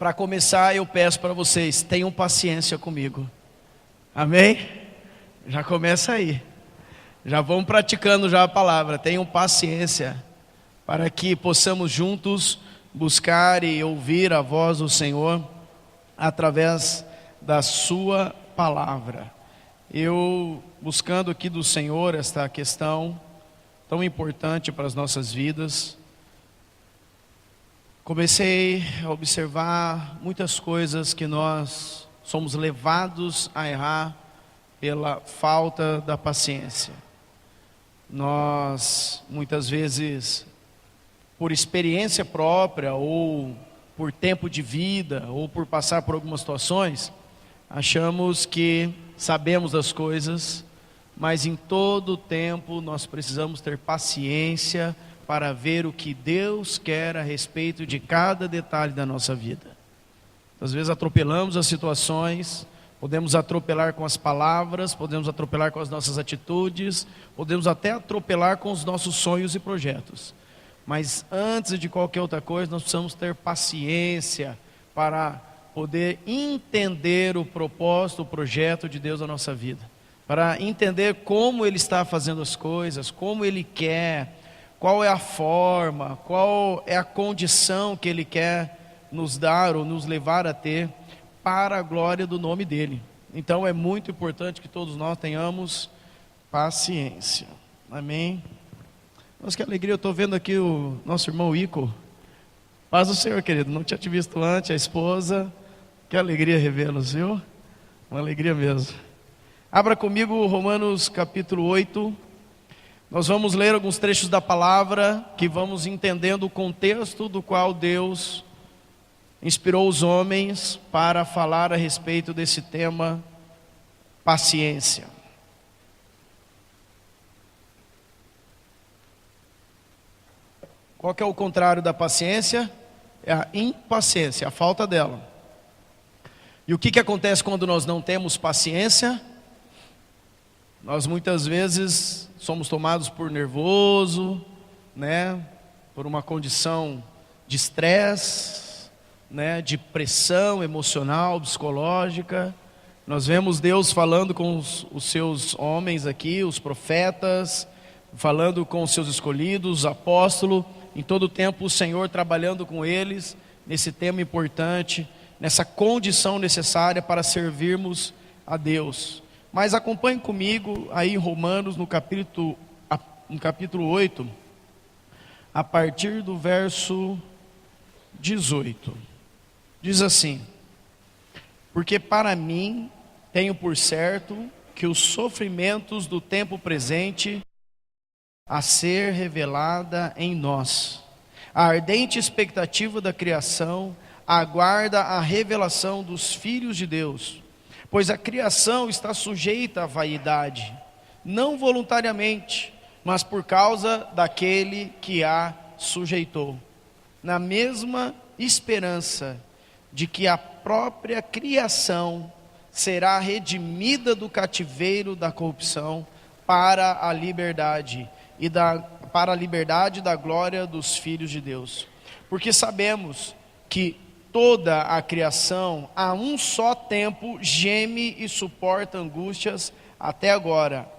para começar, eu peço para vocês, tenham paciência comigo. Amém? Já começa aí. Já vamos praticando já a palavra. Tenham paciência para que possamos juntos buscar e ouvir a voz do Senhor através da sua palavra. Eu buscando aqui do Senhor esta questão tão importante para as nossas vidas, comecei a observar muitas coisas que nós somos levados a errar pela falta da paciência. Nós, muitas vezes, por experiência própria, ou por tempo de vida, ou por passar por algumas situações, achamos que sabemos das coisas, mas em todo tempo nós precisamos ter paciência para ver o que Deus quer a respeito de cada detalhe da nossa vida. Às vezes atropelamos as situações, podemos atropelar com as palavras, podemos atropelar com as nossas atitudes, podemos até atropelar com os nossos sonhos e projetos. Mas antes de qualquer outra coisa, nós precisamos ter paciência para poder entender o propósito, o projeto de Deus na nossa vida. Para entender como Ele está fazendo as coisas, como Ele quer, qual é a forma, qual é a condição que Ele quer nos dar ou nos levar a ter para a glória do nome dEle. Então é muito importante que todos nós tenhamos paciência. Amém? Nossa, que alegria, eu estou vendo aqui o nosso irmão Ico. Paz do Senhor, querido, não tinha te visto antes, a esposa. Que alegria revê-los, viu? Uma alegria mesmo. Abra comigo Romanos capítulo 8. Nós vamos ler alguns trechos da palavra que vamos entendendo o contexto do qual Deus inspirou os homens para falar a respeito desse tema, paciência. Qual que é o contrário da paciência? É a impaciência, a falta dela. E o que acontece quando nós não temos paciência? Nós muitas vezes somos tomados por nervoso, né? Por uma condição de estresse, né? De pressão emocional, psicológica. Nós vemos Deus falando com os seus homens aqui, os profetas, falando com os seus escolhidos, os apóstolos, em todo o tempo o Senhor trabalhando com eles, nesse tema importante, nessa condição necessária para servirmos a Deus. Mas acompanhe comigo aí em Romanos, no capítulo 8, a partir do verso 18. Diz assim: porque para mim tenho por certo que os sofrimentos do tempo presente a ser revelada em nós, a ardente expectativa da criação aguarda a revelação dos filhos de Deus, pois a criação está sujeita à vaidade, não voluntariamente, mas por causa daquele que a sujeitou, na mesma esperança de que a própria criação será redimida do cativeiro da corrupção para a liberdade para a liberdade da glória dos filhos de Deus. Porque sabemos que toda a criação a um só tempo geme e suporta angústias até agora.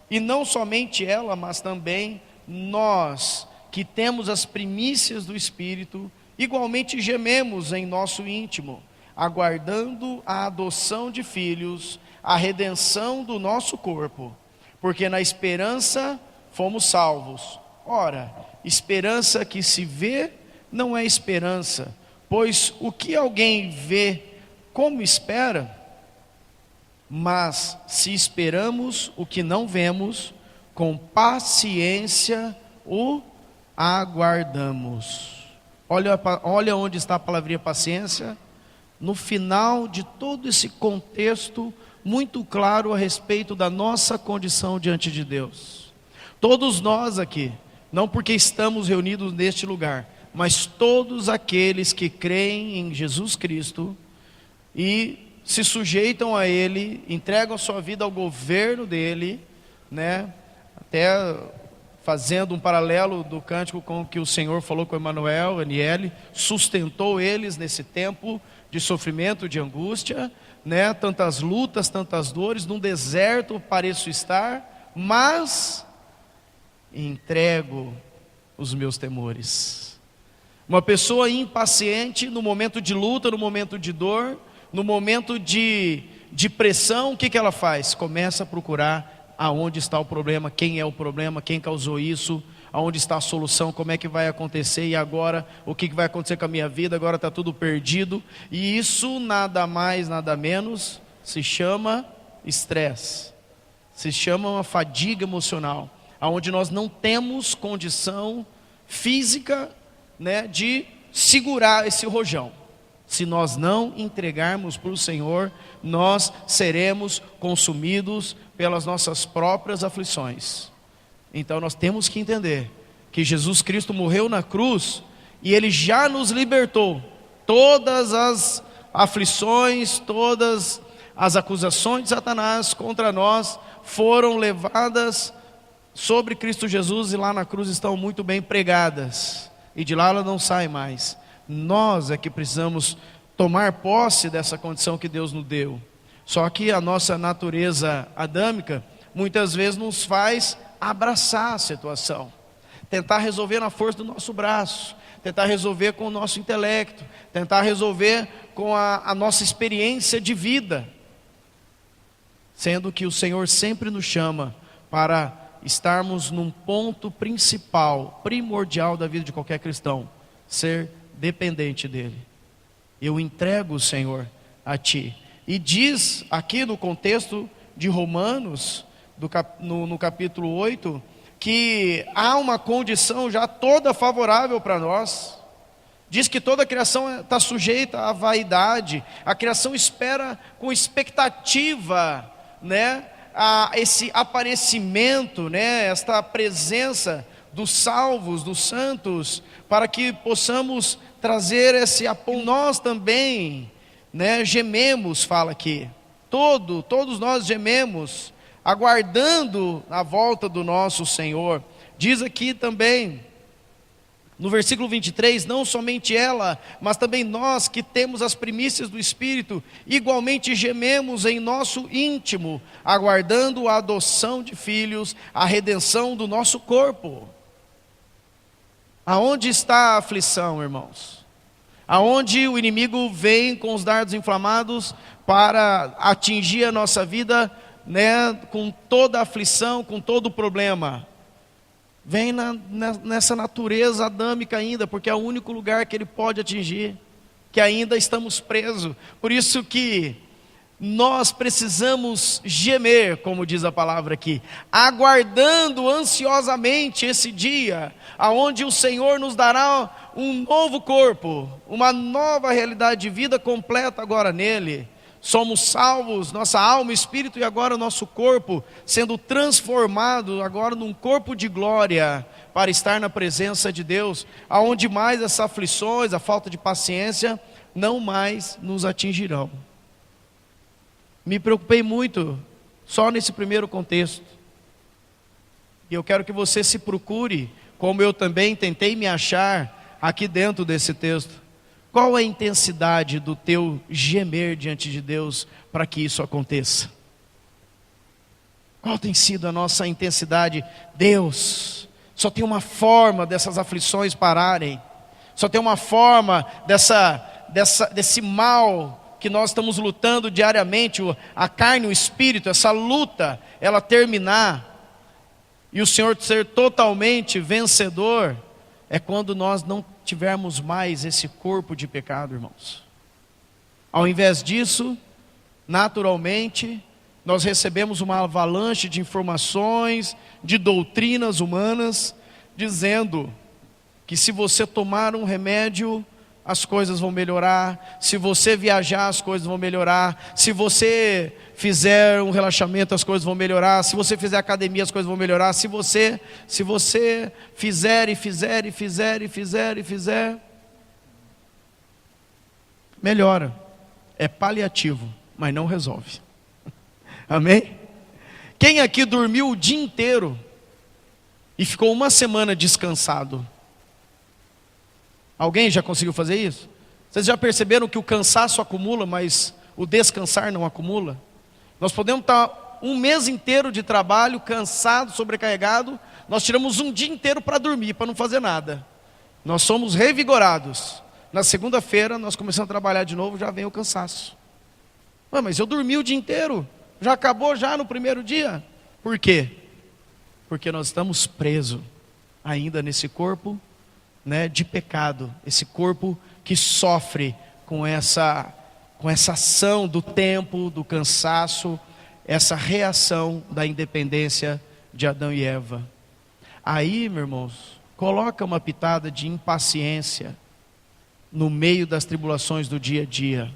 E não somente ela, mas também nós, que temos as primícias do Espírito, igualmente gememos em nosso íntimo, aguardando a adoção de filhos, a redenção do nosso corpo. Porque na esperança fomos salvos. Ora, esperança que se vê não é esperança, pois o que alguém vê, como espera? Mas se esperamos o que não vemos, com paciência o aguardamos. Olha onde está a palavrinha paciência. No final de todo esse contexto, muito claro a respeito da nossa condição diante de Deus. Todos nós aqui, não porque estamos reunidos neste lugar, mas todos aqueles que creem em Jesus Cristo e se sujeitam a Ele, entregam a sua vida ao governo dele, né? Até fazendo um paralelo do cântico com o que o Senhor falou com Emanuel, Aniele, sustentou eles nesse tempo de sofrimento, de angústia, né? Tantas lutas, tantas dores, num deserto pareço estar, mas entrego os meus temores. Uma pessoa impaciente no momento de luta, no momento de dor, no momento de pressão, o que ela faz? Começa a procurar aonde está o problema, quem é o problema, quem causou isso, aonde está a solução, como é que vai acontecer, e agora, o que vai acontecer com a minha vida, agora está tudo perdido. E isso nada mais, nada menos, se chama estresse, se chama uma fadiga emocional, aonde nós não temos condição física, né, de segurar esse rojão. Se nós não entregarmos para o Senhor, nós seremos consumidos pelas nossas próprias aflições. Então nós temos que entender que Jesus Cristo morreu na cruz e Ele já nos libertou. Todas as aflições, todas as acusações de Satanás contra nós foram levadas sobre Cristo Jesus, e lá na cruz estão muito bem pregadas, e de lá ela não sai mais. Nós é que precisamos tomar posse dessa condição que Deus nos deu. Só que a nossa natureza adâmica muitas vezes nos faz abraçar a situação, tentar resolver na força do nosso braço, tentar resolver com o nosso intelecto, tentar resolver com a nossa experiência de vida, sendo que o Senhor sempre nos chama para estarmos num ponto principal, primordial da vida de qualquer cristão: ser dependente dele. Eu entrego, Senhor, a Ti. E diz aqui no contexto de Romanos, no capítulo 8, que há uma condição já toda favorável para nós. Diz que toda a criação está sujeita à vaidade, a criação espera com expectativa, né, a esse aparecimento, né, esta presença dos salvos, dos santos, para que possamos trazer esse apoio. Nós também, né, gememos, fala aqui, todos nós gememos, aguardando a volta do nosso Senhor. Diz aqui também, no versículo 23, não somente ela, mas também nós que temos as primícias do Espírito, igualmente gememos em nosso íntimo, aguardando a adoção de filhos, a redenção do nosso corpo. Aonde está a aflição, irmãos? Aonde o inimigo vem com os dardos inflamados para atingir a nossa vida, né, com toda a aflição, com todo o problema? Vem nessa natureza adâmica ainda, porque é o único lugar que ele pode atingir, que ainda estamos presos. Por isso que nós precisamos gemer, como diz a palavra aqui, aguardando ansiosamente esse dia, aonde o Senhor nos dará um novo corpo, uma nova realidade de vida completa agora nele. Somos salvos, nossa alma, espírito e agora o nosso corpo sendo transformado agora num corpo de glória para estar na presença de Deus, aonde mais essas aflições, a falta de paciência não mais nos atingirão. Me preocupei muito só nesse primeiro contexto, e eu quero que você se procure, como eu também tentei me achar aqui dentro desse texto. Qual é a intensidade do teu gemer diante de Deus para que isso aconteça? Qual tem sido a nossa intensidade? Deus, só tem uma forma dessas aflições pararem, só tem uma forma desse mal que nós estamos lutando diariamente, a carne e o espírito, essa luta, ela terminar, e o Senhor ser totalmente vencedor, é quando nós não tivermos mais esse corpo de pecado, irmãos. Ao invés disso, naturalmente, nós recebemos uma avalanche de informações, de doutrinas humanas, dizendo que se você tomar um remédio, as coisas vão melhorar, se você viajar, as coisas vão melhorar, se você fizer um relaxamento, as coisas vão melhorar, se você fizer academia, as coisas vão melhorar, se você fizer, melhora. É paliativo, mas não resolve. Amém? Quem aqui dormiu o dia inteiro? e ficou uma semana descansado. Alguém já conseguiu fazer isso? Vocês já perceberam que o cansaço acumula, mas o descansar não acumula? Nós podemos estar um mês inteiro de trabalho, cansado, sobrecarregado, nós tiramos um dia inteiro para dormir, para não fazer nada. Nós somos revigorados. Na segunda-feira nós começamos a trabalhar de novo, já vem o cansaço. Mas eu dormi o dia inteiro, já acabou já no primeiro dia. Por quê? Porque nós estamos presos ainda nesse corpo, né, de pecado, esse corpo que sofre com essa ação do tempo, do cansaço, essa reação da independência de Adão e Eva. Aí, meus irmãos, coloca uma pitada de impaciência no meio das tribulações do dia a dia.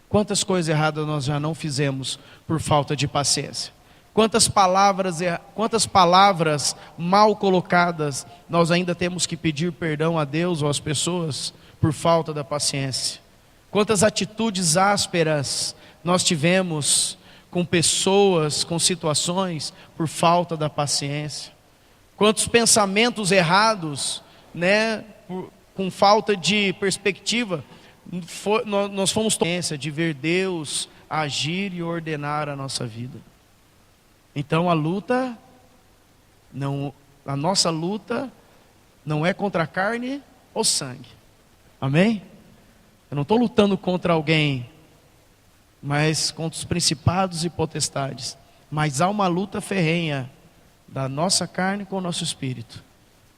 Quantas coisas erradas nós já não fizemos por falta de paciência? Quantas palavras mal colocadas nós ainda temos que pedir perdão a Deus ou às pessoas por falta da paciência? Quantas atitudes ásperas nós tivemos com pessoas, com situações, por falta da paciência? Quantos pensamentos errados, né, com falta de perspectiva, nós fomos de ver Deus agir e ordenar a nossa vida. Então a nossa luta não é contra a carne ou sangue. Amém? Eu não estou lutando contra alguém, mas contra os principados e potestades. Mas há uma luta ferrenha da nossa carne com o nosso espírito.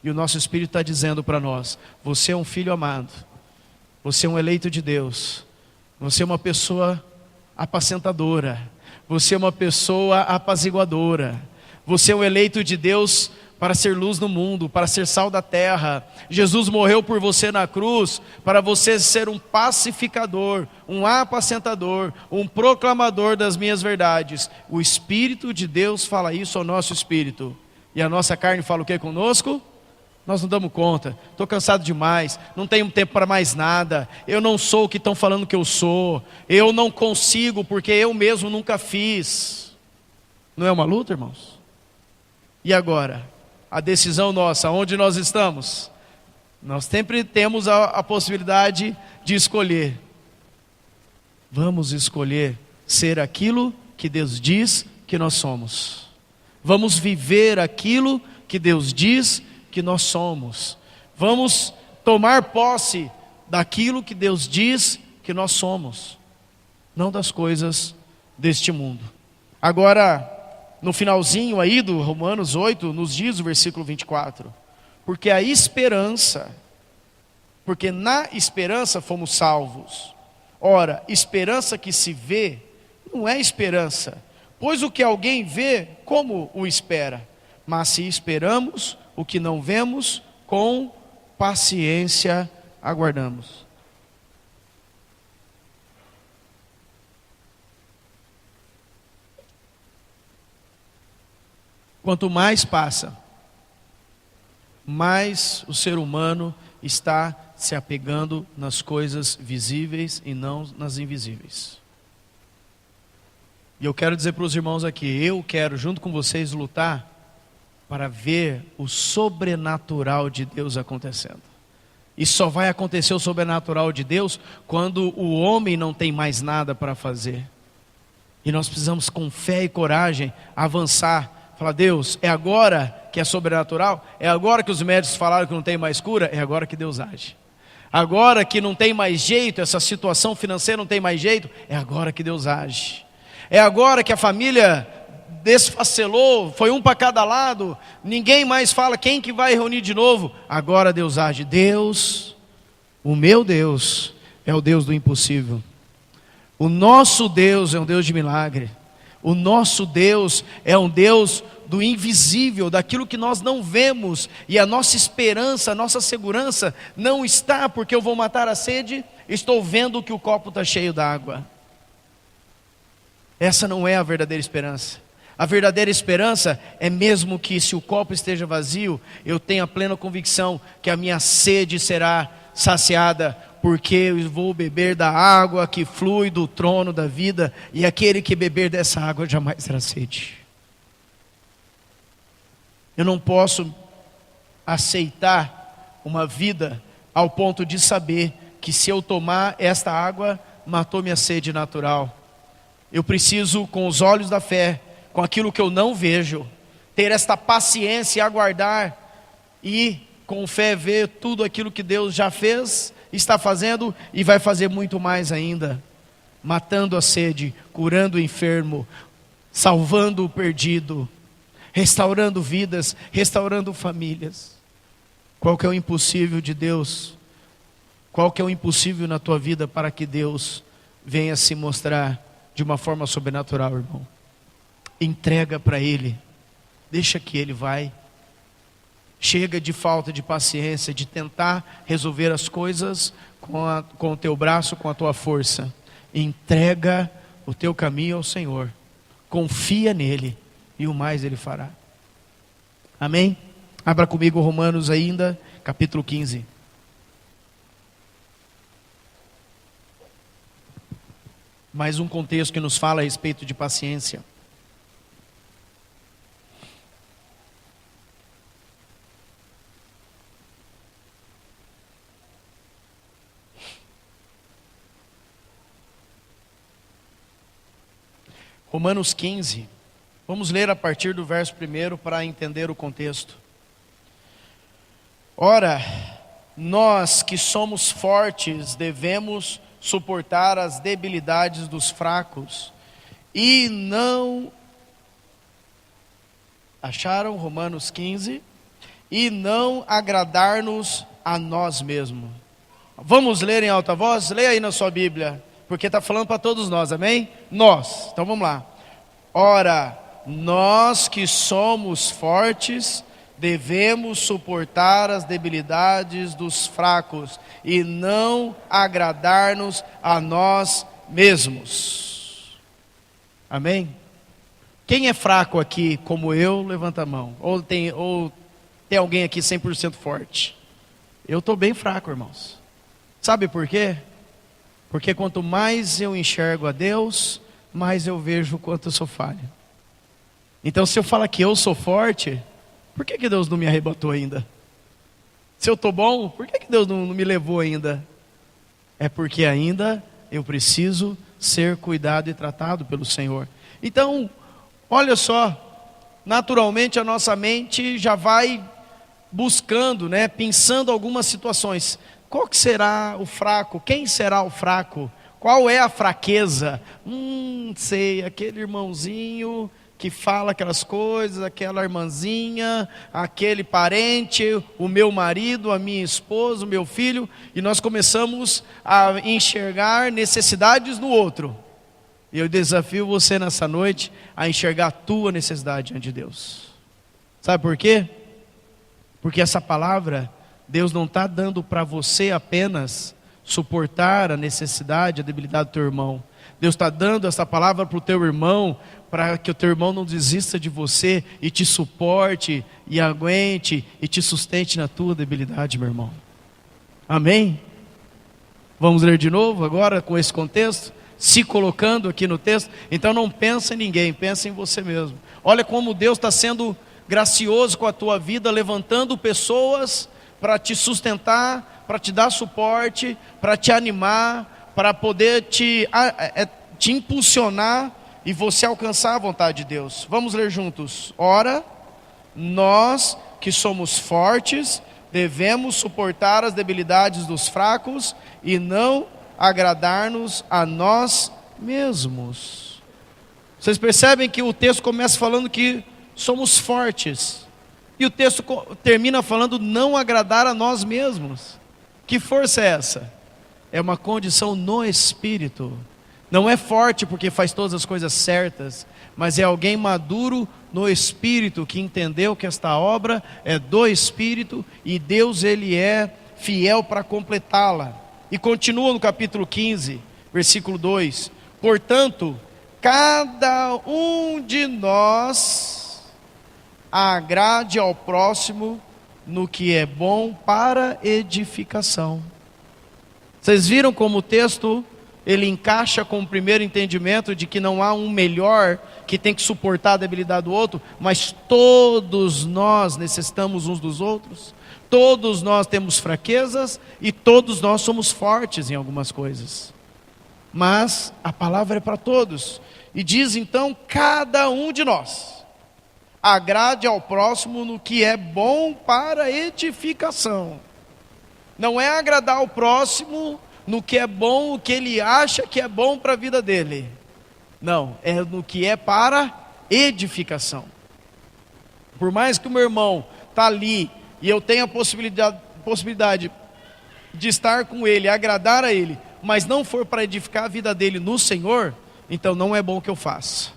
E o nosso espírito está dizendo para nós: você é um filho amado, você é um eleito de Deus, você é uma pessoa apacentadora, você é uma pessoa apaziguadora, você é um eleito de Deus para ser luz no mundo, para ser sal da terra. Jesus morreu por você na cruz, para você ser um pacificador, um apacentador, um proclamador das minhas verdades. O Espírito de Deus fala isso ao nosso espírito. E a nossa carne fala o que conosco? Nós não damos conta, estou cansado demais, não tenho tempo para mais nada, eu não sou o que estão falando que eu sou, eu não consigo porque eu mesmo nunca fiz. Não é uma luta, irmãos? E agora? A decisão nossa, onde nós estamos? Nós sempre temos a possibilidade de escolher. Vamos escolher ser aquilo que Deus diz que nós somos. Vamos viver aquilo que Deus diz que nós somos. Vamos tomar posse daquilo que Deus diz que nós somos, não das coisas deste mundo. Agora, no finalzinho aí do Romanos 8, nos diz o versículo 24: porque na esperança fomos salvos. Ora, esperança que se vê não é esperança, pois o que alguém vê, como o espera? Mas se esperamos o que não vemos, com paciência aguardamos. Quanto mais passa, mais o ser humano está se apegando nas coisas visíveis e não nas invisíveis. E eu quero dizer para os irmãos aqui, eu quero junto com vocês lutar para ver o sobrenatural de Deus acontecendo. E só vai acontecer o sobrenatural de Deus quando o homem não tem mais nada para fazer. E nós precisamos com fé e coragem avançar. Falar: Deus, é agora que é sobrenatural? É agora que os médicos falaram que não tem mais cura? É agora que Deus age. Agora que não tem mais jeito, essa situação financeira não tem mais jeito? É agora que Deus age. É agora que a família desfacelou, foi um para cada lado, ninguém mais fala quem que vai reunir de novo. Agora Deus age. Deus, o meu Deus, é o Deus do impossível. O nosso Deus é um Deus de milagre. O nosso Deus é um Deus do invisível, daquilo que nós não vemos. E a nossa esperança, a nossa segurança não está porque eu vou matar a sede, estou vendo que o copo está cheio d'água. Essa não é a verdadeira esperança. A verdadeira esperança é mesmo que se o copo esteja vazio, eu tenho a plena convicção que a minha sede será saciada, porque eu vou beber da água que flui do trono da vida, e aquele que beber dessa água jamais terá sede. Eu não posso aceitar uma vida ao ponto de saber que se eu tomar esta água, matou minha sede natural. Eu preciso, com os olhos da fé, com aquilo que eu não vejo, ter esta paciência e aguardar, e com fé ver tudo aquilo que Deus já fez, está fazendo e vai fazer muito mais ainda, matando a sede, curando o enfermo, salvando o perdido, restaurando vidas, restaurando famílias. Qual que é o impossível de Deus? Qual que é o impossível na tua vida para que Deus venha se mostrar de uma forma sobrenatural, irmão? Entrega para Ele, deixa que Ele vai. Chega de falta de paciência, de tentar resolver as coisas com o teu braço, com a tua força. Entrega o teu caminho ao Senhor, confia nele e o mais Ele fará. Amém? Abra comigo Romanos ainda, capítulo 15. Mais um contexto que nos fala a respeito de paciência. Romanos 15, vamos ler a partir do verso 1 para entender o contexto. Ora, nós que somos fortes devemos suportar as debilidades dos fracos e não... Acharam Romanos 15? E não agradar-nos a nós mesmos. Vamos ler em alta voz? Leia aí na sua Bíblia, porque está falando para todos nós, amém? Nós, então vamos lá. Ora, nós que somos fortes, devemos suportar as debilidades dos fracos e não agradar-nos a nós mesmos. Amém? Quem é fraco aqui, como eu, levanta a mão. Ou tem alguém aqui 100% forte? Eu estou bem fraco, irmãos. Sabe por quê? Porque quanto mais eu enxergo a Deus, mais eu vejo o quanto eu sou falho. Então, se eu falar que eu sou forte, por que Deus não me arrebatou ainda? Se eu estou bom, por que Deus não me levou ainda? É porque ainda eu preciso ser cuidado e tratado pelo Senhor. Então, olha só, naturalmente a nossa mente já vai buscando, pensando algumas situações. Qual que será o fraco? Quem será o fraco? Qual é a fraqueza? Sei, aquele irmãozinho que fala aquelas coisas, aquela irmãzinha, aquele parente, o meu marido, a minha esposa, o meu filho, e nós começamos a enxergar necessidades no outro. E eu desafio você nessa noite a enxergar a tua necessidade diante de Deus. Sabe por quê? Porque essa palavra, Deus não está dando para você apenas suportar a necessidade, a debilidade do teu irmão. Deus está dando essa palavra para o teu irmão, para que o teu irmão não desista de você e te suporte, e aguente, e te sustente na tua debilidade, meu irmão. Amém? Vamos ler de novo agora com esse contexto? Se colocando aqui no texto. Então não pensa em ninguém, pensa em você mesmo. Olha como Deus está sendo gracioso com a tua vida, levantando pessoas para te sustentar, para te dar suporte, para te animar, para poder te impulsionar e você alcançar a vontade de Deus. Vamos ler juntos. Ora, nós que somos fortes, devemos suportar as debilidades dos fracos e não agradar-nos a nós mesmos. Vocês percebem que o texto começa falando que somos fortes. E o texto termina falando não agradar a nós mesmos. Que força é essa? É uma condição no Espírito. Não é forte porque faz todas as coisas certas, mas é alguém maduro no Espírito, que entendeu que esta obra é do Espírito e Deus, Ele é fiel para completá-la. E continua no capítulo 15, versículo 2. Portanto, cada um de nós agrade ao próximo no que é bom para edificação. Vocês viram como o texto, ele encaixa com o primeiro entendimento de que não há um melhor que tem que suportar a debilidade do outro, mas todos nós necessitamos uns dos outros. Todos nós temos fraquezas e todos nós somos fortes em algumas coisas. Mas a palavra é para todos. E diz então, cada um de nós agrade ao próximo no que é bom para edificação. Não é agradar ao próximo no que é bom, o que ele acha que é bom para a vida dele. Não, é no que é para edificação. Por mais que o meu irmão está ali e eu tenha a possibilidade de estar com ele, agradar a ele, mas não for para edificar a vida dele no Senhor, então não é bom que eu faça.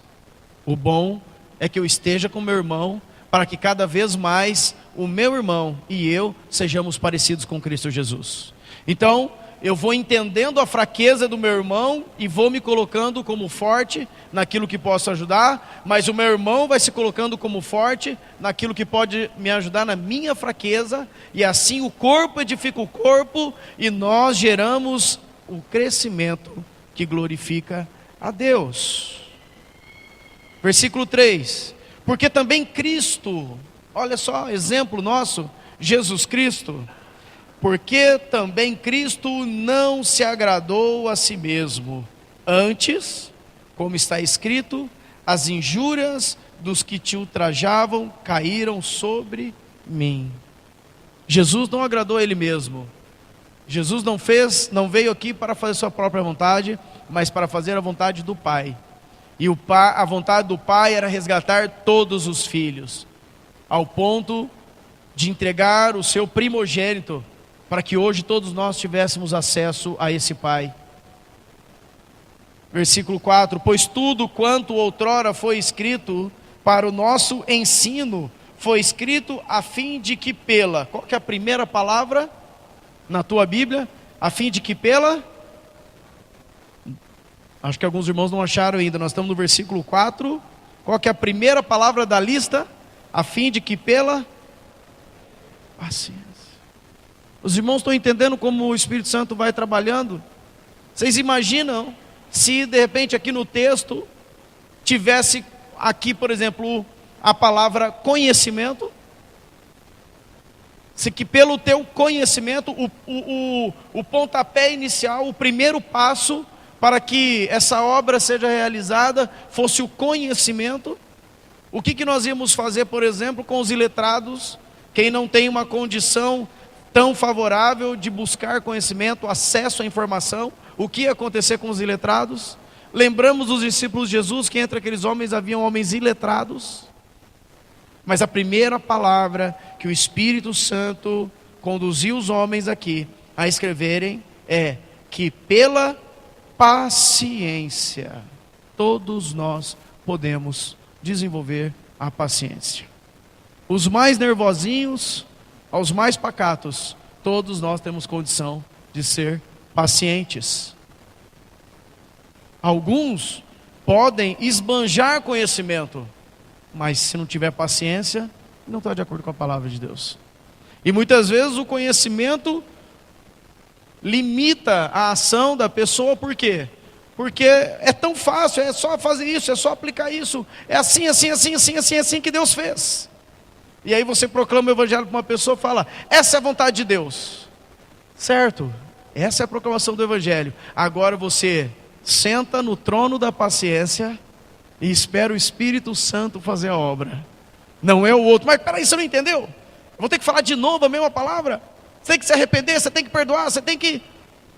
O bom é que eu esteja com meu irmão, para que cada vez mais o meu irmão e eu sejamos parecidos com Cristo Jesus. Então, eu vou entendendo a fraqueza do meu irmão e vou me colocando como forte naquilo que posso ajudar, mas o meu irmão vai se colocando como forte naquilo que pode me ajudar na minha fraqueza, e assim o corpo edifica o corpo e nós geramos o crescimento que glorifica a Deus. Versículo 3: porque também Cristo, olha só, exemplo nosso, Jesus Cristo, porque também Cristo não se agradou a si mesmo, antes, como está escrito, as injúrias dos que te ultrajavam caíram sobre mim. Jesus não agradou a ele mesmo. Jesus não veio aqui para fazer sua própria vontade, mas para fazer a vontade do Pai. E a vontade do Pai era resgatar todos os filhos, ao ponto de entregar o seu primogênito, para que hoje todos nós tivéssemos acesso a esse Pai. Versículo 4: pois tudo quanto outrora foi escrito para o nosso ensino, foi escrito a fim de que pela... Qual que é a primeira palavra na tua Bíblia? A fim de que pela... Acho que alguns irmãos não acharam ainda, nós estamos no versículo 4. Qual que é a primeira palavra da lista? A fim de que pela... paciência. Os irmãos estão entendendo como o Espírito Santo vai trabalhando? Vocês imaginam se de repente aqui no texto tivesse aqui, por exemplo, a palavra conhecimento? Se que pelo teu conhecimento, o pontapé inicial, o primeiro passo para que essa obra seja realizada fosse o conhecimento, o que nós íamos fazer, por exemplo, com os iletrados, quem não tem uma condição tão favorável de buscar conhecimento, acesso à informação? O que ia acontecer com os iletrados? Lembramos dos discípulos de Jesus que entre aqueles homens haviam homens iletrados, mas a primeira palavra que o Espírito Santo conduziu os homens aqui a escreverem é que pela paciência todos nós podemos desenvolver a paciência. Os mais nervosinhos aos mais pacatos, todos nós temos condição de ser pacientes. Alguns podem esbanjar conhecimento, mas se não tiver paciência, não está de acordo com a palavra de Deus. E muitas vezes o conhecimento limita a ação da pessoa. Por quê? Porque é tão fácil, é só fazer isso, é só aplicar isso, é assim que Deus fez. E aí você proclama o evangelho para uma pessoa e fala: essa é a vontade de Deus. Certo? Essa é a proclamação do evangelho. Agora você senta no trono da paciência e espera o Espírito Santo fazer a obra. Não é o outro. Mas peraí, você não entendeu? Eu vou ter que falar de novo a mesma palavra? Você tem que se arrepender, você tem que perdoar, você tem que...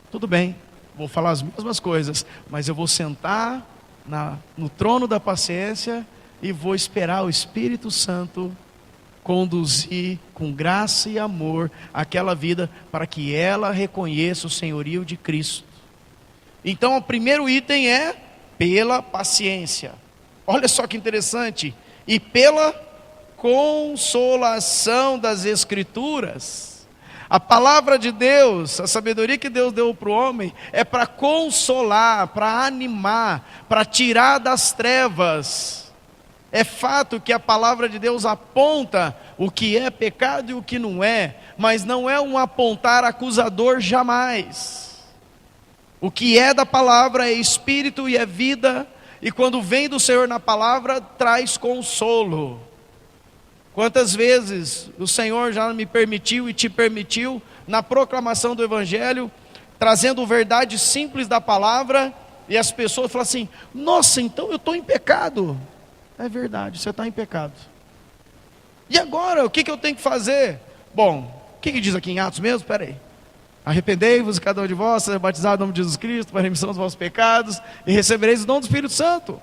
Tudo bem, vou falar as mesmas coisas, mas eu vou sentar no trono da paciência e vou esperar o Espírito Santo conduzir com graça e amor aquela vida, para que ela reconheça o senhorio de Cristo. Então o primeiro item é pela paciência. Olha só que interessante. E pela consolação das Escrituras. A palavra de Deus, a sabedoria que Deus deu para o homem, é para consolar, para animar, para tirar das trevas. É fato que a palavra de Deus aponta o que é pecado e o que não é, mas não é um apontar acusador jamais. O que é da palavra é espírito e é vida, e quando vem do Senhor na palavra, traz consolo. Quantas vezes o Senhor já me permitiu e te permitiu, na proclamação do Evangelho, trazendo verdade simples da palavra, e as pessoas falam assim: nossa, então eu estou em pecado. É verdade, você está em pecado. E agora, o que eu tenho que fazer? Bom, o que diz aqui em Atos mesmo? Espera aí. Arrependei-vos, cada um de vós, seja batizado no nome de Jesus Cristo, para a remissão dos vossos pecados, e recebereis o dom do Espírito Santo.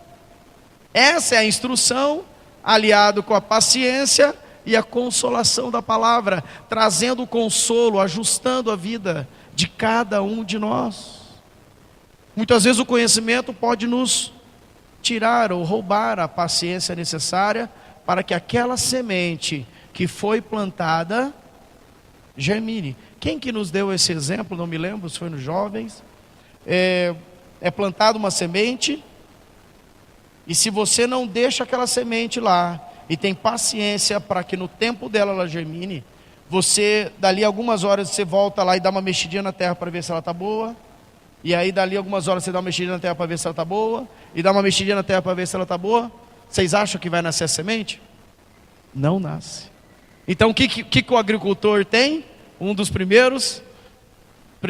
Essa é a instrução, aliado com a paciência e a consolação da palavra, trazendo o consolo, ajustando a vida de cada um de nós. Muitas vezes o conhecimento pode nos tirar ou roubar a paciência necessária para que aquela semente que foi plantada germine. Quem que nos deu esse exemplo? Não me lembro se foi nos jovens. É plantada uma semente, e se você não deixa aquela semente lá e tem paciência para que no tempo dela ela germine, você, dali algumas horas, você volta lá e dá uma mexidinha na terra para ver se ela está boa, e aí dali algumas horas você dá uma mexidinha na terra para ver se ela está boa, e dá uma mexidinha na terra para ver se ela está boa. Vocês acham que vai nascer a semente? Não nasce. Então o que o agricultor tem? Um dos primeiros,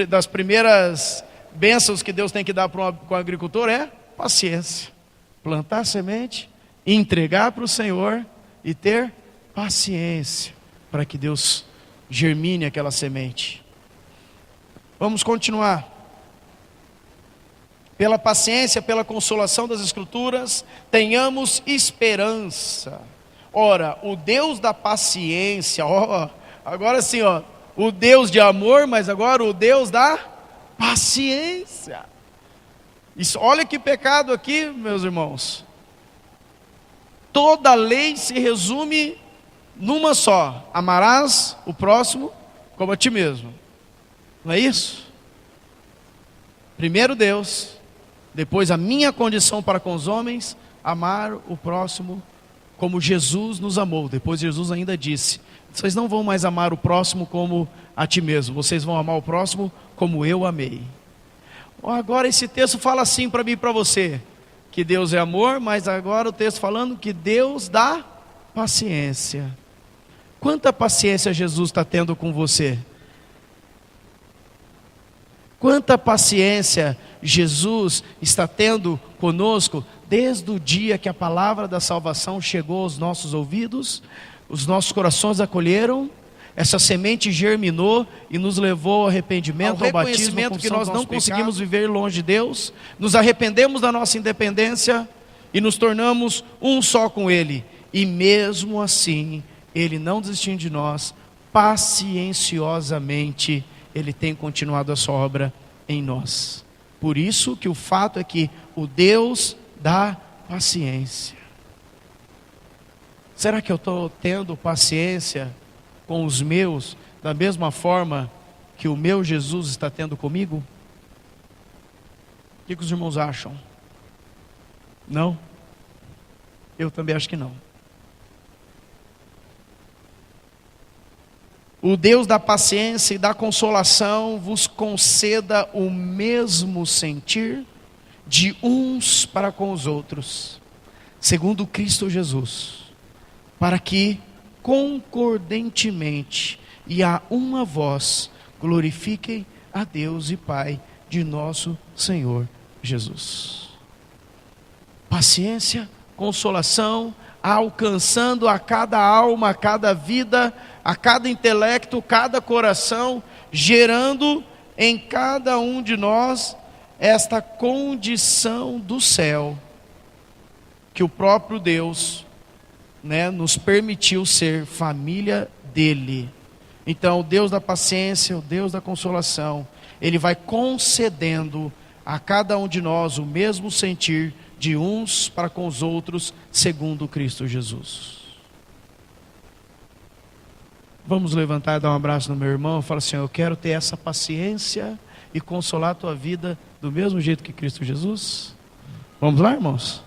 das primeiras bênçãos que Deus tem que dar para o agricultor é paciência. Plantar a semente, entregar para o Senhor e ter paciência para que Deus germine aquela semente. Vamos continuar. Pela paciência, pela consolação das Escrituras, tenhamos esperança. Ora, o Deus da paciência, agora sim, o Deus de amor, mas agora o Deus da paciência. Isso, olha que pecado aqui, meus irmãos. Toda lei se resume numa só: amarás o próximo como a ti mesmo. Não é isso? Primeiro Deus, depois a minha condição para com os homens, amar o próximo como Jesus nos amou. Depois Jesus ainda disse: vocês não vão mais amar o próximo como a ti mesmo, vocês vão amar o próximo como eu amei. Agora esse texto fala assim para mim e para você, que Deus é amor, mas agora o texto falando que Deus dá paciência. Quanta paciência Jesus está tendo com você? Quanta paciência Jesus está tendo conosco desde o dia que a palavra da salvação chegou aos nossos ouvidos, os nossos corações acolheram, essa semente germinou e nos levou ao arrependimento, ao batismo, que nós não conseguimos viver longe de Deus, nos arrependemos da nossa independência e nos tornamos um só com Ele, e mesmo assim, Ele não desistiu de nós, pacienciosamente, Ele tem continuado a sua obra em nós. Por isso que o fato é que o Deus dá paciência. Será que eu estou tendo paciência com os meus, da mesma forma que o meu Jesus está tendo comigo? O que os irmãos acham? Não? Eu também acho que não. O Deus da paciência e da consolação vos conceda o mesmo sentir de uns para com os outros, segundo Cristo Jesus, para que concordantemente e a uma voz glorifiquem a Deus e Pai de nosso Senhor Jesus. Paciência, consolação, alcançando a cada alma, a cada vida, a cada intelecto, cada coração, gerando em cada um de nós esta condição do céu, que o próprio Deus, nos permitiu ser família dele. Então o Deus da paciência, o Deus da consolação, Ele vai concedendo a cada um de nós o mesmo sentir de uns para com os outros, segundo Cristo Jesus. Vamos levantar e dar um abraço no meu irmão, fala assim: eu quero ter essa paciência e consolar a tua vida do mesmo jeito que Cristo Jesus. Vamos lá, irmãos?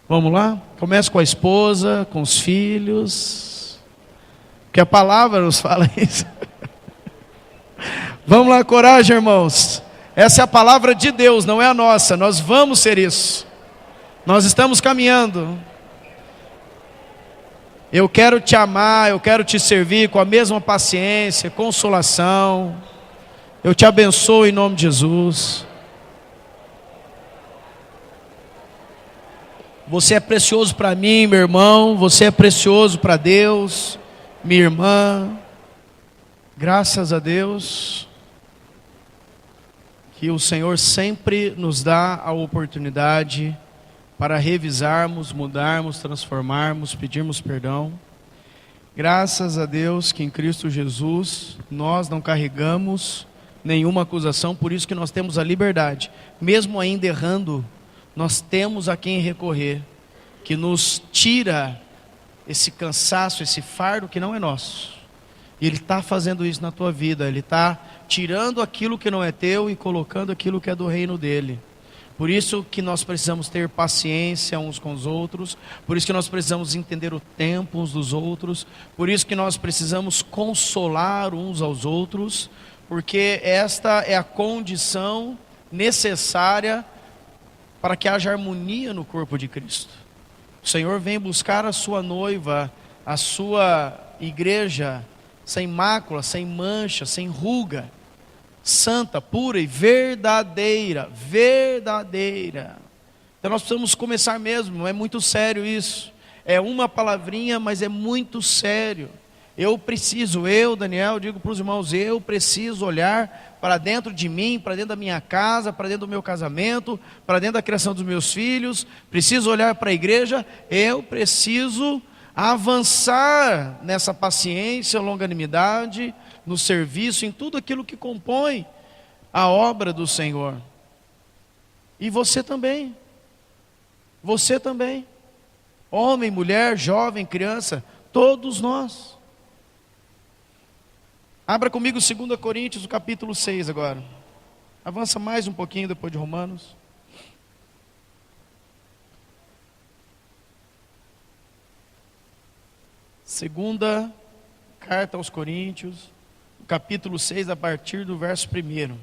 Vamos lá? Começa com a esposa, com os filhos, que a palavra nos fala isso. Vamos lá, coragem, irmãos. Essa é a palavra de Deus, não é a nossa. Nós vamos ser isso. Nós estamos caminhando. Eu quero te amar, eu quero te servir com a mesma paciência, consolação. Eu te abençoo em nome de Jesus. Você é precioso para mim, meu irmão. Você é precioso para Deus, minha irmã. Graças a Deus que o Senhor sempre nos dá a oportunidade para revisarmos, mudarmos, transformarmos, pedirmos perdão. Graças a Deus que em Cristo Jesus nós não carregamos nenhuma acusação, por isso que nós temos a liberdade, mesmo ainda errando, nós temos a quem recorrer, que nos tira esse cansaço, esse fardo que não é nosso. E Ele está fazendo isso na tua vida, Ele está tirando aquilo que não é teu e colocando aquilo que é do reino dEle. Por isso que nós precisamos ter paciência uns com os outros, por isso que nós precisamos entender o tempo uns dos outros, por isso que nós precisamos consolar uns aos outros, porque esta é a condição necessária para que haja harmonia no corpo de Cristo. O Senhor vem buscar a sua noiva, a sua igreja, sem mácula, sem mancha, sem ruga, santa, pura e verdadeira, verdadeira. Então nós precisamos começar mesmo, é muito sério isso. É uma palavrinha, mas é muito sério. Eu, Daniel, digo para os irmãos, eu preciso olhar para dentro de mim, para dentro da minha casa, para dentro do meu casamento, para dentro da criação dos meus filhos, preciso olhar para a igreja, eu preciso avançar nessa paciência, longanimidade, no serviço, em tudo aquilo que compõe a obra do Senhor. E você também, homem, mulher, jovem, criança, todos nós. Abra comigo 2 Coríntios, o capítulo 6 agora. Avança mais um pouquinho depois de Romanos. Segunda carta aos Coríntios, capítulo 6, a partir do verso 1.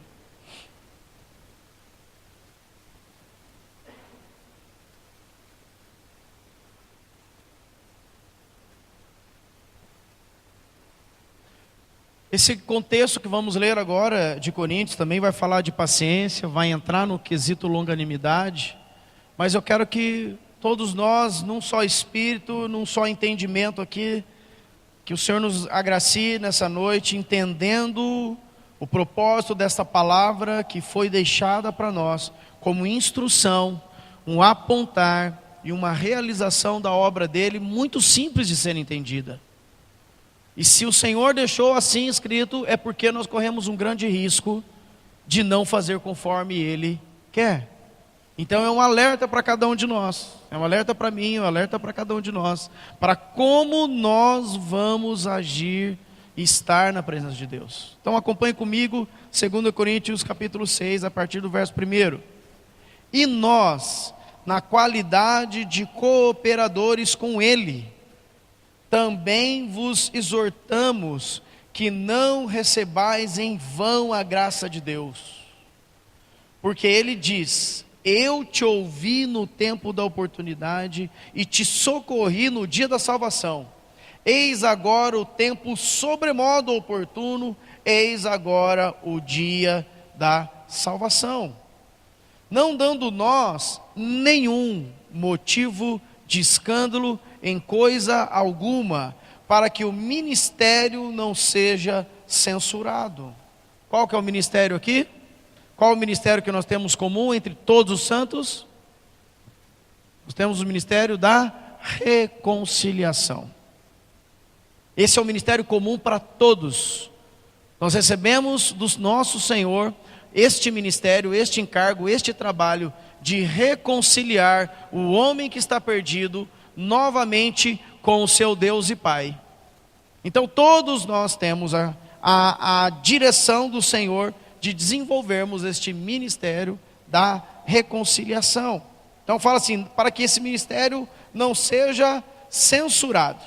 Esse contexto que vamos ler agora de Coríntios também vai falar de paciência, vai entrar no quesito longanimidade, mas eu quero que todos nós, num só espírito, num só entendimento aqui, que o Senhor nos agracie nessa noite, entendendo o propósito desta palavra que foi deixada para nós, como instrução, um apontar e uma realização da obra dele, muito simples de ser entendida. E se o Senhor deixou assim escrito, é porque nós corremos um grande risco de não fazer conforme Ele quer. Então é um alerta para cada um de nós, é um alerta para mim, é um alerta para cada um de nós, para como nós vamos agir e estar na presença de Deus. Então acompanhe comigo, 2 Coríntios capítulo 6, a partir do verso 1. E nós, na qualidade de cooperadores com Ele, também vos exortamos que não recebais em vão a graça de Deus. Porque Ele diz: eu te ouvi no tempo da oportunidade e te socorri no dia da salvação. Eis agora o tempo sobremodo oportuno, eis agora o dia da salvação. Não dando nós nenhum motivo de escândalo em coisa alguma, para que o ministério não seja censurado. Qual que é o ministério aqui? Qual o ministério que nós temos comum entre todos os santos? Nós temos o ministério da reconciliação. Esse é o ministério comum para todos. Nós recebemos do nosso Senhor este ministério, este encargo, este trabalho de reconciliar o homem que está perdido novamente com o seu Deus e Pai. Então todos nós temos a direção do Senhor de desenvolvermos este ministério da reconciliação. Então fala assim, para que esse ministério não seja censurado.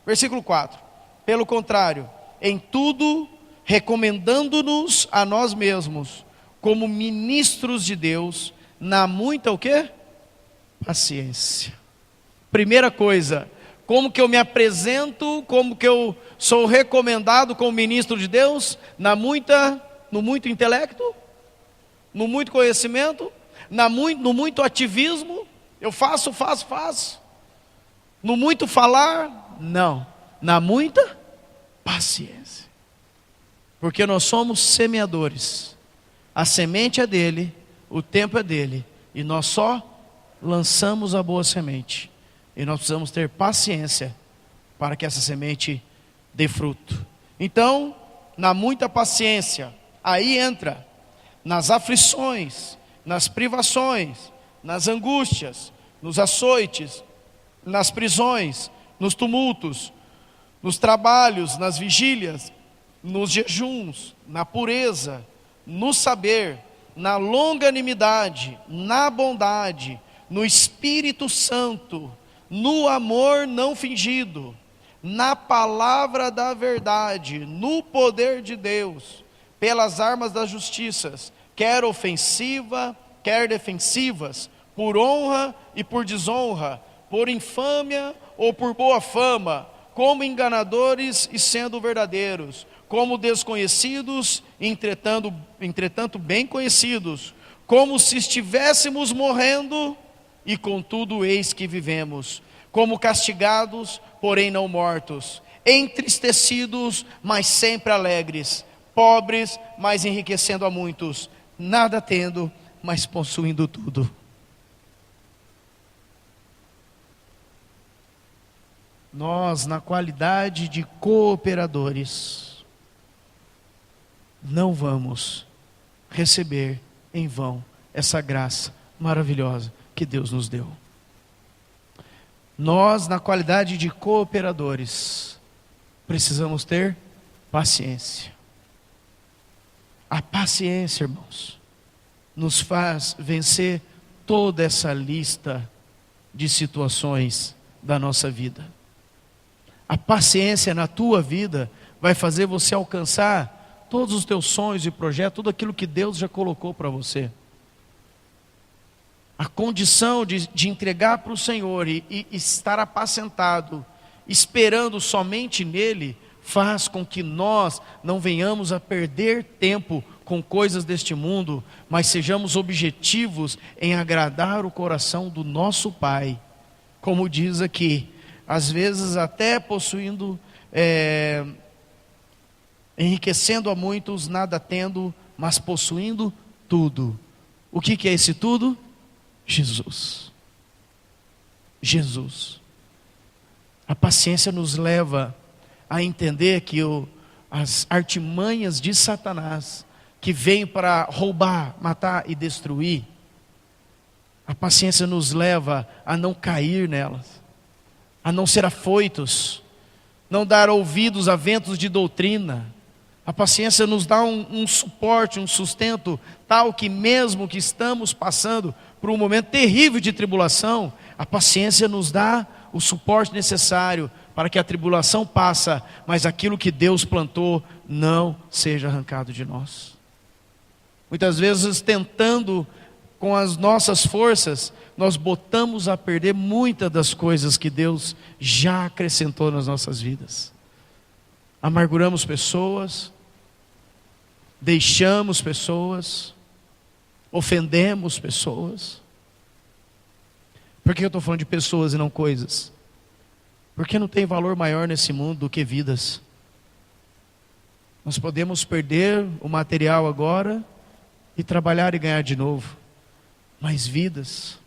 Versículo 4. Pelo contrário, em tudo recomendando-nos a nós mesmos como ministros de Deus, na muita o quê? Paciência. Primeira coisa, Como que eu me apresento, como que eu sou recomendado como ministro de Deus? No muito intelecto, no muito conhecimento, no muito ativismo. Eu faço. No muito falar, não. Na muita paciência. Porque nós somos semeadores. A semente é dele, o tempo é dele, e nós só lançamos a boa semente. E nós precisamos ter paciência para que essa semente dê fruto. Então, na muita paciência, aí entra nas aflições, nas privações, nas angústias, nos açoites, nas prisões, nos tumultos, nos trabalhos, nas vigílias, nos jejuns, na pureza, no saber, na longanimidade, na bondade, no Espírito Santo, no amor não fingido, na palavra da verdade, no poder de Deus, pelas armas das justiças, quer ofensiva, quer defensivas, por honra e por desonra, por infâmia ou por boa fama, como enganadores e sendo verdadeiros, como desconhecidos, entretanto bem conhecidos, como se estivéssemos morrendo, e contudo eis que vivemos, como castigados, porém não mortos, entristecidos, mas sempre alegres, pobres, mas enriquecendo a muitos, nada tendo, mas possuindo tudo. Nós, na qualidade de cooperadores, não vamos receber em vão essa graça maravilhosa que Deus nos deu. Nós, na qualidade de cooperadores, precisamos ter paciência. A paciência, irmãos, nos faz vencer toda essa lista de situações da nossa vida. A paciência na tua vida vai fazer você alcançar todos os teus sonhos e projetos, tudo aquilo que Deus já colocou para você. A condição de entregar para o Senhor e estar apacentado, esperando somente nele, faz com que nós não venhamos a perder tempo com coisas deste mundo, mas sejamos objetivos em agradar o coração do nosso Pai. Como diz aqui, às vezes até possuindo, enriquecendo a muitos, nada tendo, mas possuindo tudo. O que é esse tudo? Jesus. A paciência nos leva a entender que as artimanhas de Satanás, que vêm para roubar, matar e destruir, a paciência nos leva a não cair nelas, a não ser afoitos, não dar ouvidos a ventos de doutrina. A paciência nos dá um suporte, um sustento, tal que mesmo que estamos passando por um momento terrível de tribulação, a paciência nos dá o suporte necessário para que a tribulação passe, mas aquilo que Deus plantou não seja arrancado de nós. Muitas vezes, tentando com as nossas forças, nós botamos a perder muitas das coisas que Deus já acrescentou nas nossas vidas. Amarguramos pessoas, deixamos pessoas, ofendemos pessoas. Por que eu estou falando de pessoas e não coisas? Porque não tem valor maior nesse mundo do que vidas. Nós podemos perder o material agora e trabalhar e ganhar de novo, mas vidas.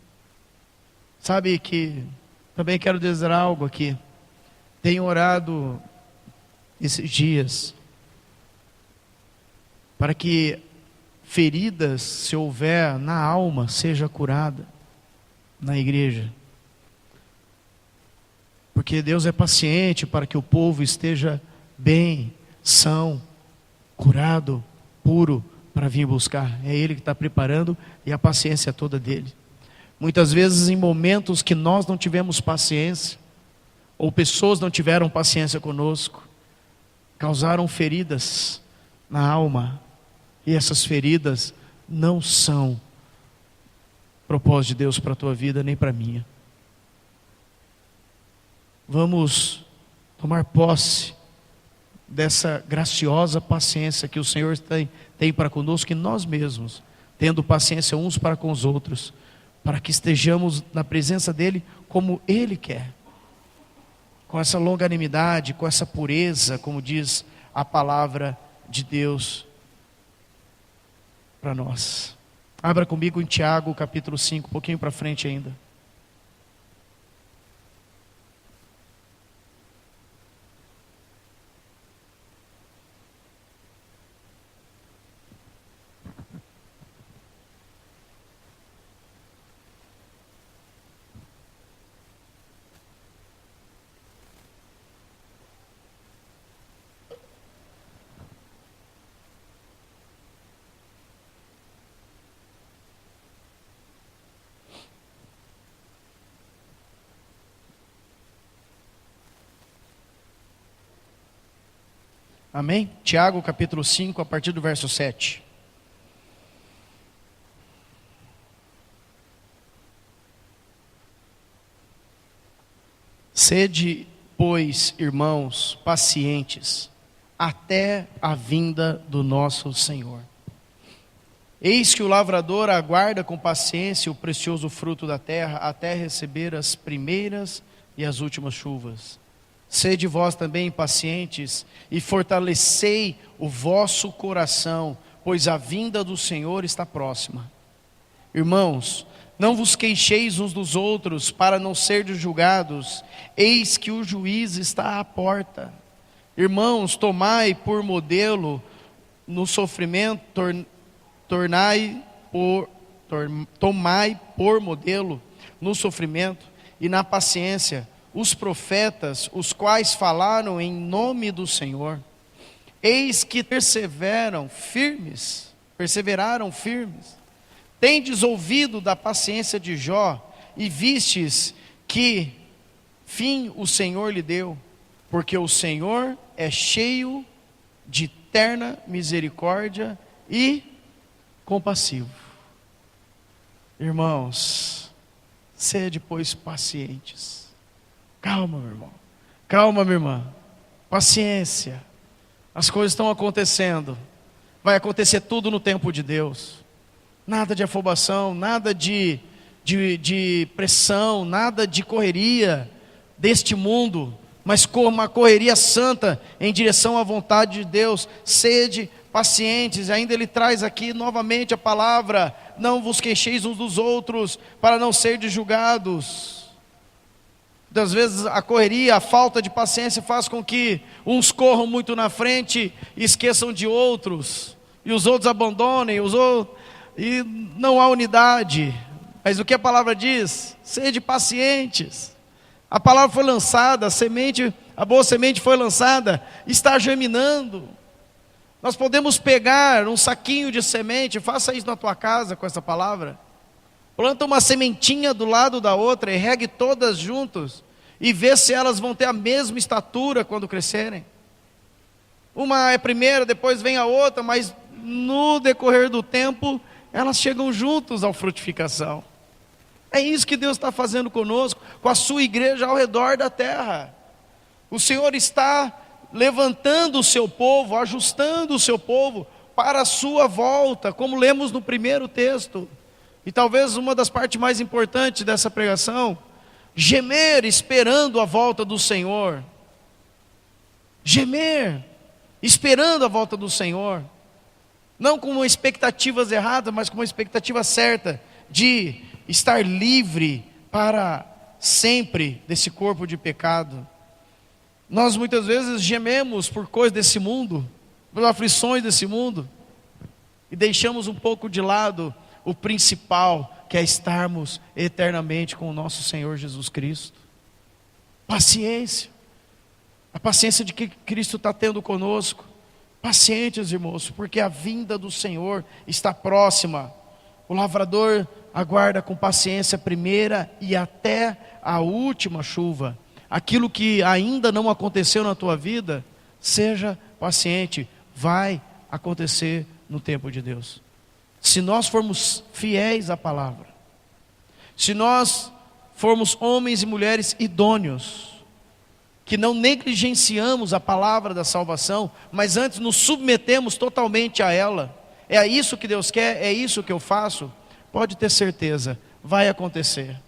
Sabe que também quero dizer algo aqui. Tenho orado esses dias para que feridas, se houver na alma, seja curada na igreja. Porque Deus é paciente para que o povo esteja bem, são, curado, puro, para vir buscar. É Ele que está preparando e a paciência é toda dele. Muitas vezes em momentos que nós não tivemos paciência, ou pessoas não tiveram paciência conosco, causaram feridas na alma, e essas feridas não são propósito de Deus para a tua vida, nem para a minha. vamos tomar posse dessa graciosa paciência que o Senhor tem para conosco, e nós mesmos, tendo paciência uns para com os outros, para que estejamos na presença dEle como Ele quer, com essa longanimidade, com essa pureza, como diz a palavra de Deus para nós. Abra comigo em Tiago capítulo 5, um pouquinho para frente ainda. Amém? Tiago capítulo 5, a partir do verso 7. Sede, pois, irmãos, pacientes, até a vinda do nosso Senhor. Eis que o lavrador aguarda com paciência o precioso fruto da terra, até receber as primeiras e as últimas chuvas. Sede vós também pacientes, e fortalecei o vosso coração, pois a vinda do Senhor está próxima. Irmãos, não vos queixeis uns dos outros, para não serdes julgados. Eis que o juiz está à porta. Irmãos, tomai por modelo no sofrimento, tomai por modelo no sofrimento e na paciência os profetas, os quais falaram em nome do Senhor. Eis que perseveraram firmes. Tendes ouvido da paciência de Jó, e vistes que fim o Senhor lhe deu, porque o Senhor é cheio de terna misericórdia e compassivo. Irmãos, sede, pois, pacientes. Calma, meu irmão. Calma, minha irmã. Paciência. As coisas estão acontecendo. Vai acontecer tudo no tempo de Deus. Nada de afobação, nada de pressão, nada de correria deste mundo, mas uma correria santa em direção à vontade de Deus. Sede pacientes. E ainda ele traz aqui novamente a palavra: não vos queixeis uns dos outros, para não serdes julgados. Muitas vezes a correria, a falta de paciência faz com que uns corram muito na frente e esqueçam de outros, e os outros abandonem, e não há unidade. Mas o que a palavra diz? Sede pacientes. A palavra foi lançada, a boa semente foi lançada, está germinando. Nós podemos pegar um saquinho de semente, faça isso na tua casa com essa palavra. Planta uma sementinha do lado da outra e regue todas juntas, e vê se elas vão ter a mesma estatura quando crescerem. Uma é primeira, depois vem a outra, mas no decorrer do tempo, elas chegam juntos à frutificação. É isso que Deus está fazendo conosco, com a sua igreja ao redor da terra. O Senhor está levantando o seu povo, ajustando o seu povo para a sua volta, como lemos no primeiro texto. E talvez uma das partes mais importantes dessa pregação: gemer esperando a volta do Senhor. Gemer esperando a volta do Senhor, não com expectativas erradas, mas com uma expectativa certa de estar livre para sempre desse corpo de pecado. Nós muitas vezes gememos por coisas desse mundo, por aflições desse mundo, e deixamos um pouco de lado o principal, que é estarmos eternamente com o nosso Senhor Jesus Cristo. Paciência, a paciência de que Cristo está tendo conosco. Pacientes, irmãos, porque a vinda do Senhor está próxima. O lavrador aguarda com paciência a primeira e até a última chuva. Aquilo que ainda não aconteceu na tua vida, seja paciente, vai acontecer no tempo de Deus. Se nós formos fiéis à palavra, se nós formos homens e mulheres idôneos, que não negligenciamos a palavra da salvação, mas antes nos submetemos totalmente a ela. É isso que Deus quer, é isso que eu faço. Pode ter certeza, vai acontecer.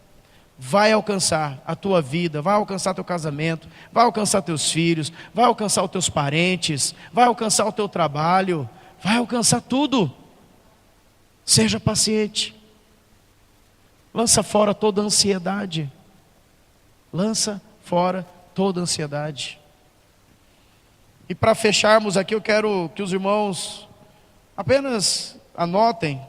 Vai alcançar a tua vida, vai alcançar teu casamento, vai alcançar teus filhos, vai alcançar os teus parentes, vai alcançar o teu trabalho, vai alcançar tudo. Seja paciente. Lança fora toda a ansiedade. Lança fora toda a ansiedade. E para fecharmos aqui, eu quero que os irmãos apenas anotem.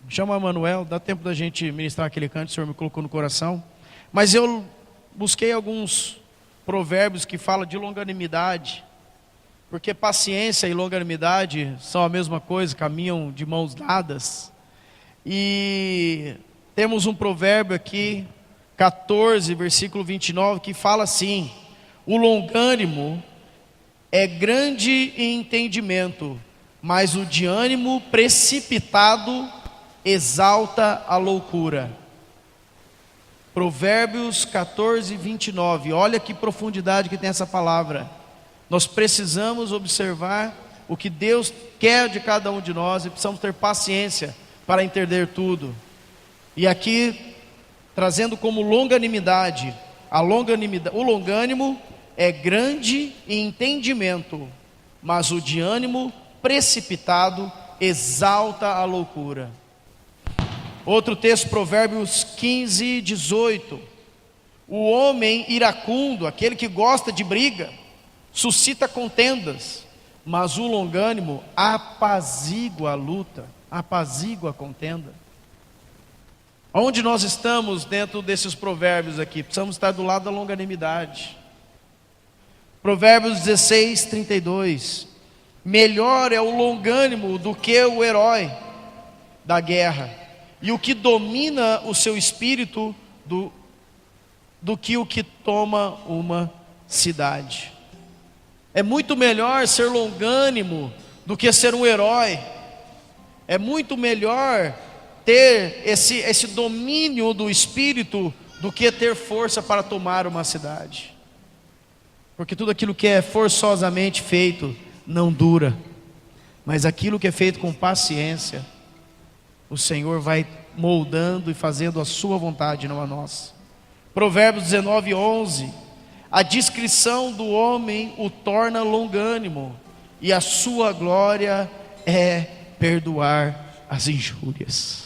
Chama Manuel, dá tempo da gente ministrar aquele canto, o Senhor me colocou no coração. Mas eu busquei alguns provérbios que falam de longanimidade, porque paciência e longanimidade são a mesma coisa, caminham de mãos dadas. E temos um provérbio aqui, 14, versículo 29, que fala assim: o longânimo é grande em entendimento, mas o de ânimo precipitado exalta a loucura. Provérbios 14, 29. Olha que profundidade que tem essa palavra. Nós precisamos observar o que Deus quer de cada um de nós e precisamos ter paciência para entender tudo. E aqui, trazendo como longanimidade, o longânimo é grande em entendimento, mas o de ânimo precipitado exalta a loucura. Outro texto, Provérbios 15, 18. O homem iracundo, aquele que gosta de briga, suscita contendas, mas o longânimo apazigua a luta, apazigua a contenda. Onde nós estamos dentro desses provérbios aqui? Precisamos estar do lado da longanimidade. Provérbios 16, 32. Melhor é o longânimo do que o herói da guerra, e o que domina o seu espírito do que o que toma uma cidade. É muito melhor ser longânimo do que ser um herói. É muito melhor ter esse domínio do espírito do que ter força para tomar uma cidade. Porque tudo aquilo que é forçosamente feito não dura, mas aquilo que é feito com paciência, o Senhor vai moldando e fazendo a sua vontade, não a nossa. Provérbios 19, 11. A discrição do homem o torna longânimo, e a sua glória é perdoar as injúrias.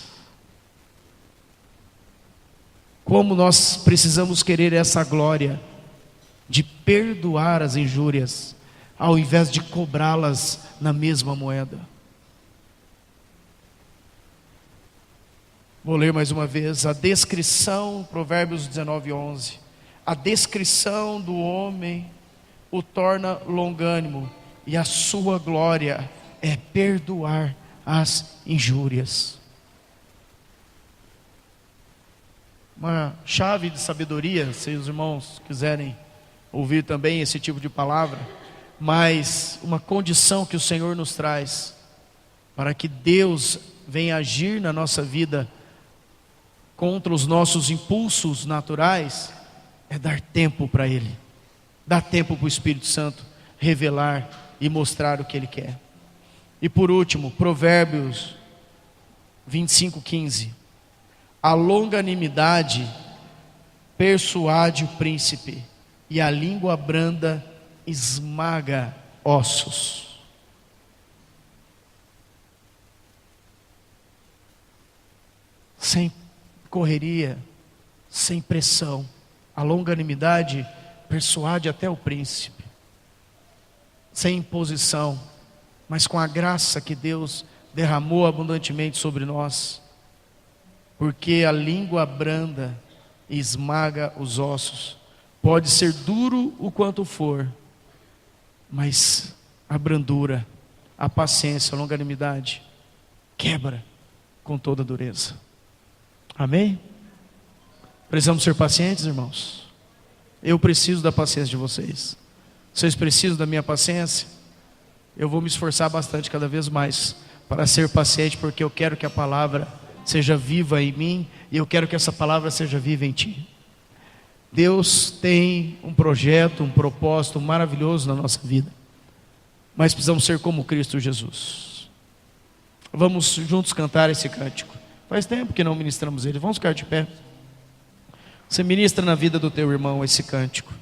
Como nós precisamos querer essa glória de perdoar as injúrias, ao invés de cobrá-las na mesma moeda. Vou ler mais uma vez a descrição, Provérbios 19, 11. A descrição do homem o torna longânimo, e a sua glória é perdoar as injúrias. Uma chave de sabedoria, se os irmãos quiserem ouvir também esse tipo de palavra, mas uma condição que o Senhor nos traz, para que Deus venha agir na nossa vida, contra os nossos impulsos naturais, é dar tempo para Ele, dar tempo para o Espírito Santo revelar e mostrar o que Ele quer. E por último, Provérbios 25, 15. A longanimidade persuade o príncipe, e a língua branda esmaga ossos. Sem correria, sem pressão, a longanimidade persuade até o príncipe, sem imposição, mas com a graça que Deus derramou abundantemente sobre nós, porque a língua branda esmaga os ossos. Pode ser duro o quanto for, mas a brandura, a paciência, a longanimidade quebra com toda a dureza. Amém? Precisamos ser pacientes, irmãos. Eu preciso da paciência de vocês. Vocês precisam da minha paciência? Eu vou me esforçar bastante cada vez mais para ser paciente, porque eu quero que a palavra seja viva em mim, e eu quero que essa palavra seja viva em ti. Deus tem um projeto, um propósito maravilhoso na nossa vida, mas precisamos ser como Cristo Jesus. Vamos juntos cantar esse cântico. Faz tempo que não ministramos ele. Vamos ficar de pé. Você ministra na vida do teu irmão esse cântico.